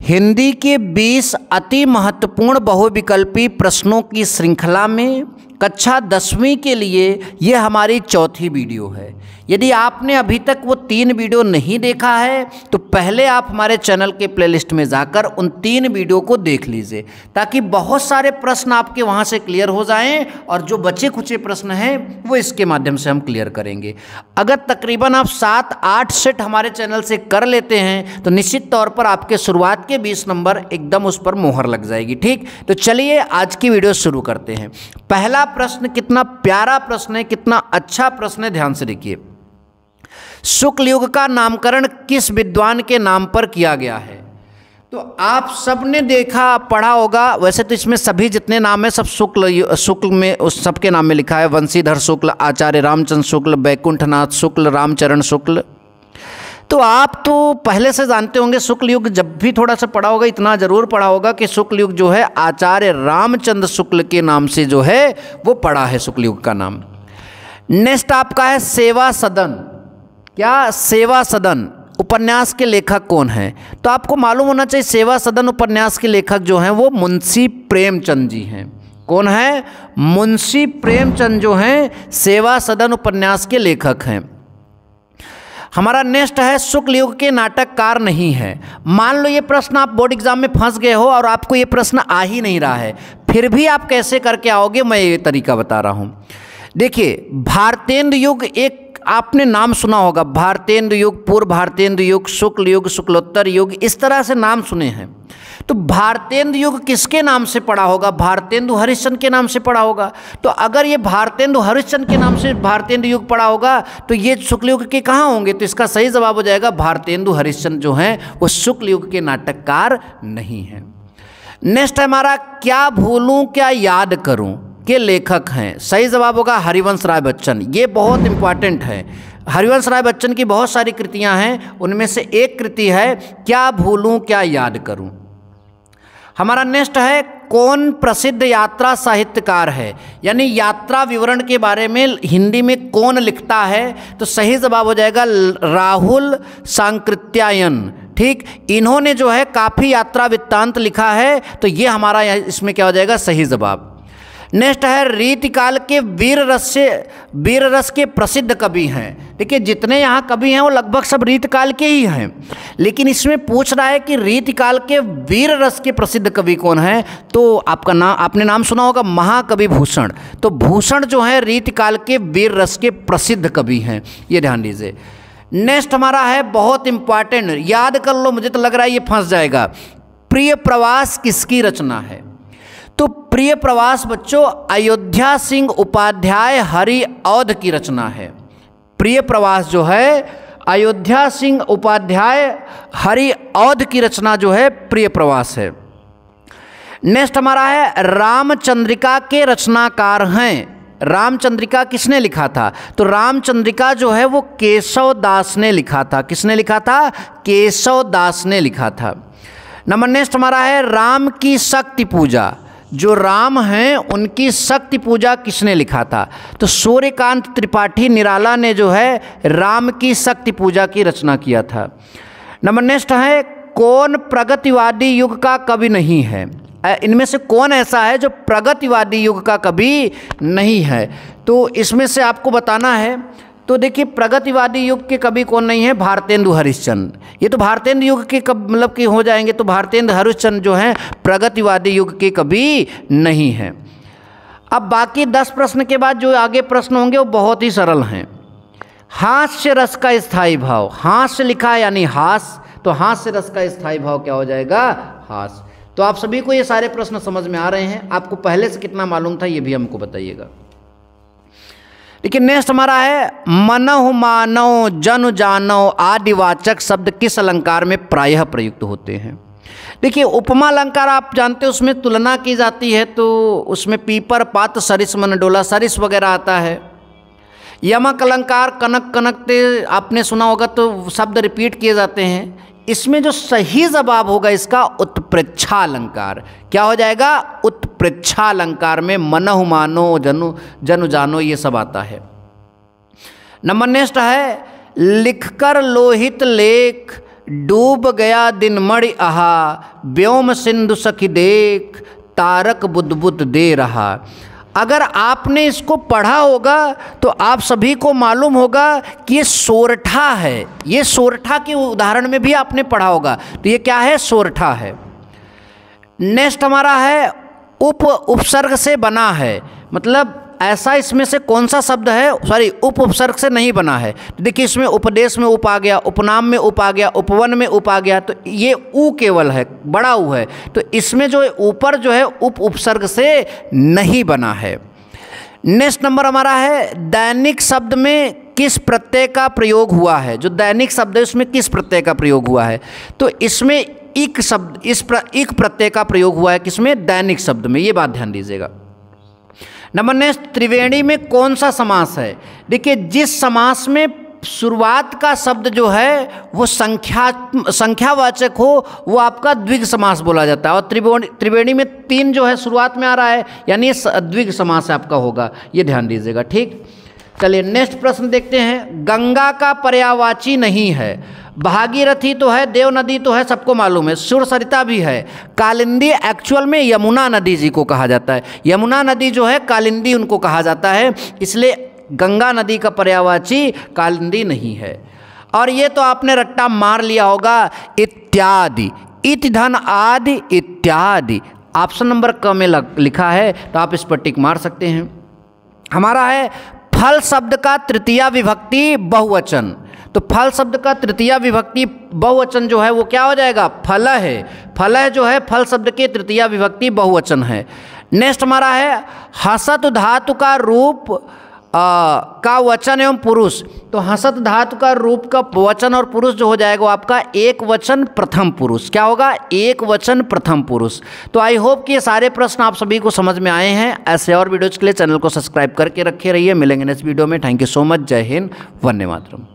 हिंदी के 20 अति महत्वपूर्ण बहुविकल्पी प्रश्नों की श्रृंखला में कक्षा 10वीं के लिए ये हमारी चौथी वीडियो है। यदि आपने अभी तक वो 3 वीडियो नहीं देखा है तो पहले आप हमारे चैनल के प्लेलिस्ट में जाकर उन 3 वीडियो को देख लीजिए, ताकि बहुत सारे प्रश्न आपके वहाँ से क्लियर हो जाएं और जो बचे खुचे प्रश्न हैं वो इसके माध्यम से हम क्लियर करेंगे। अगर तकरीबन आप 7-8 सेट हमारे चैनल से कर लेते हैं तो निश्चित तौर पर आपके शुरुआत के 20 नंबर एकदम उस पर मोहर लग जाएगी। ठीक, तो चलिए आज की वीडियो शुरू करते हैं। पहला प्रश्न कितना प्यारा प्रश्न है, कितना अच्छा प्रश्न है, ध्यान से देखिए। शुक्ल युग का नामकरण किस विद्वान के नाम पर किया गया है? तो आप सबने देखा पढ़ा होगा, वैसे तो इसमें सभी जितने नाम है सब शुक्ल में उस सबके नाम में लिखा है। वंशीधर शुक्ल, आचार्य रामचंद्र शुक्ल, बैकुंठनाथ शुक्ल, रामचरण शुक्ल। तो आप तो पहले से जानते होंगे शुक्ल युग, जब भी थोड़ा सा पढ़ा होगा इतना जरूर पढ़ा होगा कि शुक्ल युग जो है आचार्य रामचंद्र शुक्ल के नाम से जो है वो पड़ा है शुक्ल युग का नाम। नेक्स्ट आपका है सेवा सदन। क्या सेवा सदन उपन्यास के लेखक कौन है? तो आपको मालूम होना चाहिए सेवा सदन उपन्यास के लेखक जो हैं वो मुंशी प्रेमचंद जी हैं। कौन है? मुंशी प्रेमचंद जो हैं सेवा सदन उपन्यास के लेखक हैं। हमारा नेक्स्ट है शुक्ल युग के नाटककार नहीं है। मान लो ये प्रश्न आप बोर्ड एग्जाम में फंस गए हो और आपको ये प्रश्न आ ही नहीं रहा है, फिर भी आप कैसे करके आओगे मैं ये तरीका बता रहा हूँ। देखिए, भारतेंदु युग एक आपने नाम सुना होगा, भारतेंदु युग, पूर्व भारतेंदु युग, शुक्ल युग, शुक्लोत्तर युग, इस तरह से नाम सुने हैं। तो भारतेंदु युग किसके नाम से पड़ा होगा? भारतेंदु हरिश्चंद्र के नाम से पड़ा होगा। तो अगर ये भारतेंदु हरिश्चंद्र के नाम से भारतेंदु युग पड़ा होगा तो ये शुक्ल युग के कहाँ होंगे? तो इसका सही जवाब हो जाएगा भारतेंदु हरिश्चंद्र जो हैं वो शुक्ल युग के नाटककार नहीं हैं। नेक्स्ट हमारा क्या भूलूं क्या याद करूं के लेखक हैं। सही जवाब होगा हरिवंश राय बच्चन। ये बहुत इंपॉर्टेंट है। हरिवंश राय बच्चन की बहुत सारी कृतियां हैं, उनमें से एक कृति है क्या भूलूं क्या याद करूं। हमारा नेक्स्ट है कौन प्रसिद्ध यात्रा साहित्यकार है, यानी यात्रा विवरण के बारे में हिंदी में कौन लिखता है? तो सही जवाब हो जाएगा राहुल सांकृत्यायन। ठीक, इन्होंने जो है काफ़ी यात्रा वृत्तांत लिखा है, तो ये हमारा इसमें क्या हो जाएगा? सही जवाब। नेक्स्ट है रीतिकाल के वीर रस के प्रसिद्ध कवि हैं। देखिए, जितने यहाँ कवि हैं वो लगभग सब रीतिकाल के ही हैं, लेकिन इसमें पूछ रहा है कि रीतिकाल के वीर रस के प्रसिद्ध कवि कौन हैं? तो आपने नाम सुना होगा महाकवि भूषण। तो भूषण जो है रीतिकाल के वीर रस के प्रसिद्ध कवि हैं, ये ध्यान दीजिए। नेक्स्ट हमारा है बहुत इंपॉर्टेंट, याद कर लो, मुझे तो लग रहा है ये फंस जाएगा। प्रिय प्रवास किसकी रचना है? तो प्रिय प्रवास बच्चों अयोध्या सिंह उपाध्याय हरि औध की रचना है। प्रिय प्रवास जो है अयोध्या सिंह उपाध्याय हरि औध की रचना जो है प्रिय प्रवास है। नेक्स्ट हमारा है रामचंद्रिका के रचनाकार हैं। रामचंद्रिका किसने लिखा था? तो रामचंद्रिका जो है वो केशव दास ने लिखा था। किसने लिखा था? केशव दास ने लिखा था। नंबर नेक्स्ट हमारा है राम की शक्ति पूजा। जो राम हैं उनकी शक्ति पूजा किसने लिखा था? तो सूर्यकांत त्रिपाठी निराला ने जो है राम की शक्ति पूजा की रचना किया था। नंबर नेक्स्ट है कौन प्रगतिवादी युग का कवि नहीं है? इनमें से कौन ऐसा है जो प्रगतिवादी युग का कवि नहीं है? तो इसमें से आपको बताना है। तो देखिए, प्रगतिवादी युग के कवि कौन नहीं है? भारतेंदु हरिश्चंद्र। ये तो भारतेंदु युग के मतलब कि हो जाएंगे, तो भारतेंदु हरिश्चंद्र जो हैं प्रगतिवादी युग के कवि नहीं हैं। अब बाकी 10 प्रश्न के बाद जो आगे प्रश्न होंगे वो बहुत ही सरल हैं। हास्य रस का स्थायी भाव, हास्य लिखा है यानी हास, तो हास्य रस का स्थायी भाव क्या हो जाएगा? हास। तो आप सभी को ये सारे प्रश्न समझ में आ रहे हैं? आपको पहले से कितना मालूम था ये भी हमको बताइएगा। लेकिन नेक्स्ट हमारा है मनहु मानव जन जानव आदिवाचक शब्द किस अलंकार में प्रायः प्रयुक्त होते हैं? देखिए, उपमा अलंकार आप जानते हो, उसमें तुलना की जाती है, तो उसमें पीपर पात सरिस मन डोला, सरिस वगैरह आता है। यमक अलंकार कनक कनकते आपने सुना होगा, तो शब्द रिपीट किए जाते हैं। इसमें जो सही जवाब होगा इसका उत्प्रेक्षा अलंकार। क्या हो जाएगा? उत्प्रेक्षा अलंकार में मनहु मानो जनु जानो ये सब आता है। नंबर नेक्स्ट है लिखकर लोहित लेख डूब गया दिन मणि आहा, व्योम सिंधु सखी देख, तारक बुदबुद दे रहा। अगर आपने इसको पढ़ा होगा तो आप सभी को मालूम होगा कि ये सोरठा है। ये सोरठा के उदाहरण में भी आपने पढ़ा होगा। तो ये क्या है? सोरठा है। नेक्स्ट हमारा है उपसर्ग से बना है, मतलब ऐसा इसमें से कौन सा शब्द है, सॉरी उपसर्ग से नहीं बना है। देखिए इसमें उपदेश में उप आ गया, उपनाम में उप आ गया, उपवन में उप आ गया, तो ये उ केवल है, बड़ा उ है। तो इसमें जो ऊपर जो है उपसर्ग से नहीं बना है। नेक्स्ट नंबर हमारा है दैनिक शब्द में किस प्रत्यय का प्रयोग हुआ है। जो दैनिक शब्द है उसमें किस प्रत्यय का प्रयोग हुआ है? तो इसमें इक शब्द, इक प्रत्यय का प्रयोग हुआ है। किसमें? दैनिक शब्द में। ये बात ध्यान दीजिएगा। नंबर नेक्स्ट, त्रिवेणी में कौन सा समास है? देखिए जिस समास में शुरुआत का शब्द जो है वो संख्यावाचक हो वो आपका द्विग समास बोला जाता है। और त्रिवेणी में 3 जो है शुरुआत में आ रहा है, यानी द्विग समास आपका होगा। ये ध्यान दीजिएगा। ठीक, चलिए नेक्स्ट प्रश्न देखते हैं। गंगा का पर्यायवाची नहीं है। भागीरथी तो है, देव नदी तो है, सबको मालूम है, सुरसरिता भी है। कालिंदी एक्चुअल में यमुना नदी जी को कहा जाता है। यमुना नदी जो है कालिंदी उनको कहा जाता है, इसलिए गंगा नदी का पर्यायवाची कालिंदी नहीं है। और ये तो आपने रट्टा मार लिया होगा, इत्यादि, इत धन आदि इत्यादि। ऑप्शन नंबर क में लिखा है, तो आप इस पर टिक मार सकते हैं। हमारा है फल शब्द का तृतीया विभक्ति बहुवचन। तो फल शब्द का तृतीया विभक्ति बहुवचन जो है वो क्या हो जाएगा? फल है। फल है जो है फल शब्द के तृतीया विभक्ति बहुवचन है। नेक्स्ट हमारा है हसत धातु का रूप का वचन एवं पुरुष। तो हसत धातु का रूप का वचन और पुरुष जो हो जाएगा वो आपका एक वचन प्रथम पुरुष। क्या होगा? एक वचन प्रथम पुरुष। तो आई होप कि ये सारे प्रश्न आप सभी को समझ में आए हैं। ऐसे और वीडियोज़ के लिए चैनल को सब्सक्राइब करके रखे रहिए। मिलेंगे नेक्स्ट वीडियो में। Thank you so much. जय हिंद, वंदे मातरम।